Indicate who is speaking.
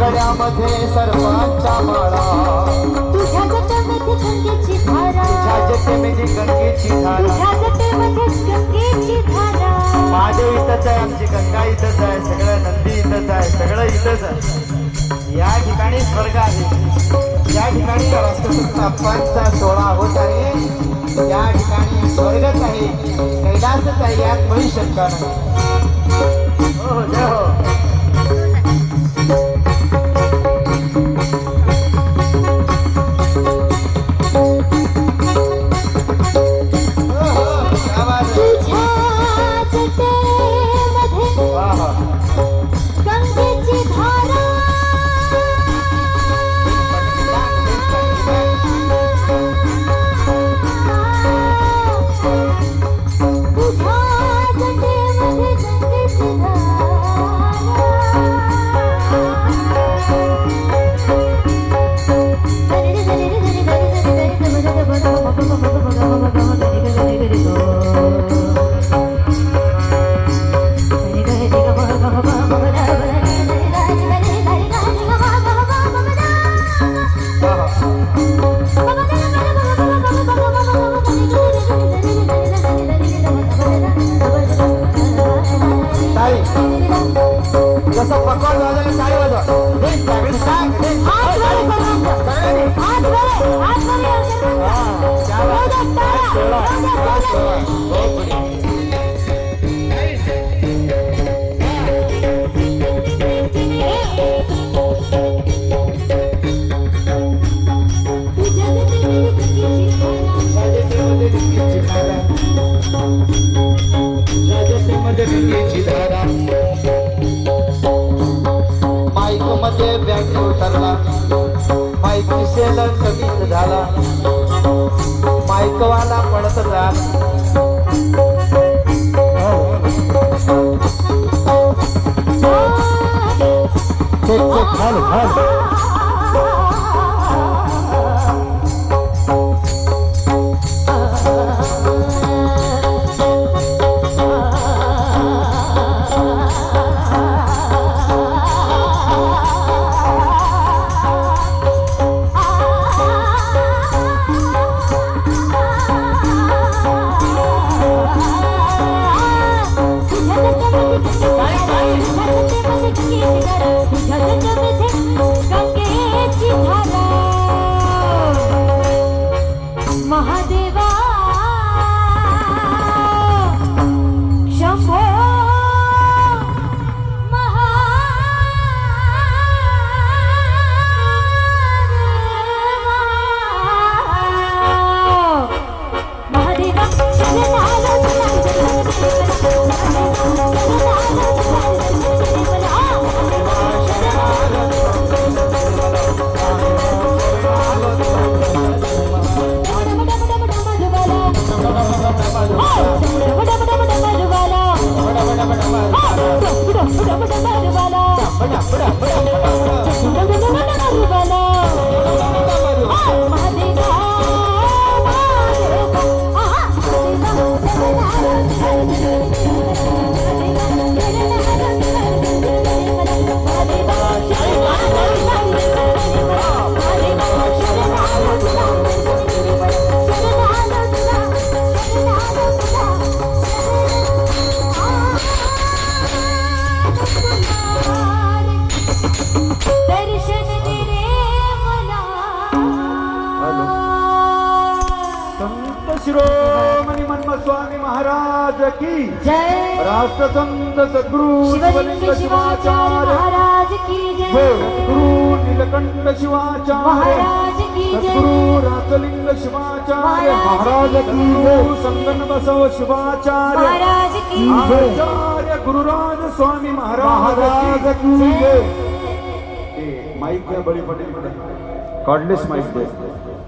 Speaker 1: गळ्यामध्ये सर्पांच्या माळा
Speaker 2: तुझ्या जटेमध्ये गंगेची धारा
Speaker 1: तुझ्या जटेमध्ये गंगेची धारा
Speaker 2: तुझ्या जटेमध्ये गंगेची धारा
Speaker 1: महादेव इथंच आहे आमची गंगा इथंच आहे सगळं नंदी इथंच आहे सगळं इथंच आहे या ठिकाणी स्वर्ग आहे या ठिकाणी राष्ट्रसंतांचा सोहळा होत आहे या ठिकाणी स्वर्गच आहे कैलासच आहे यात काही शंका नाही हो जय हो माईक मध्ये बॅग उतरला माईक दिसेल कमीच झाला माईकवाला पडत झाला
Speaker 2: महादेवा शंभो
Speaker 1: शिरोमणी मन्मथ स्वामी महाराज की
Speaker 2: जय
Speaker 1: राष्ट्रसंत सद्गुरु
Speaker 2: शिवलिंग शिवाचार्य महाराज की जय
Speaker 1: सद्गुरु नीलकंठ शिवाचार्य
Speaker 2: महाराज की जय
Speaker 1: सद्गुरु राजलिंग शिवाचार्य महाराज की जय संगन बसव शिवाचार्य
Speaker 2: महाराज की जय
Speaker 1: आचार्य गुरुराज स्वामी महाराज की जय माइक घ्या बळी पटेल काढलेस माइक दे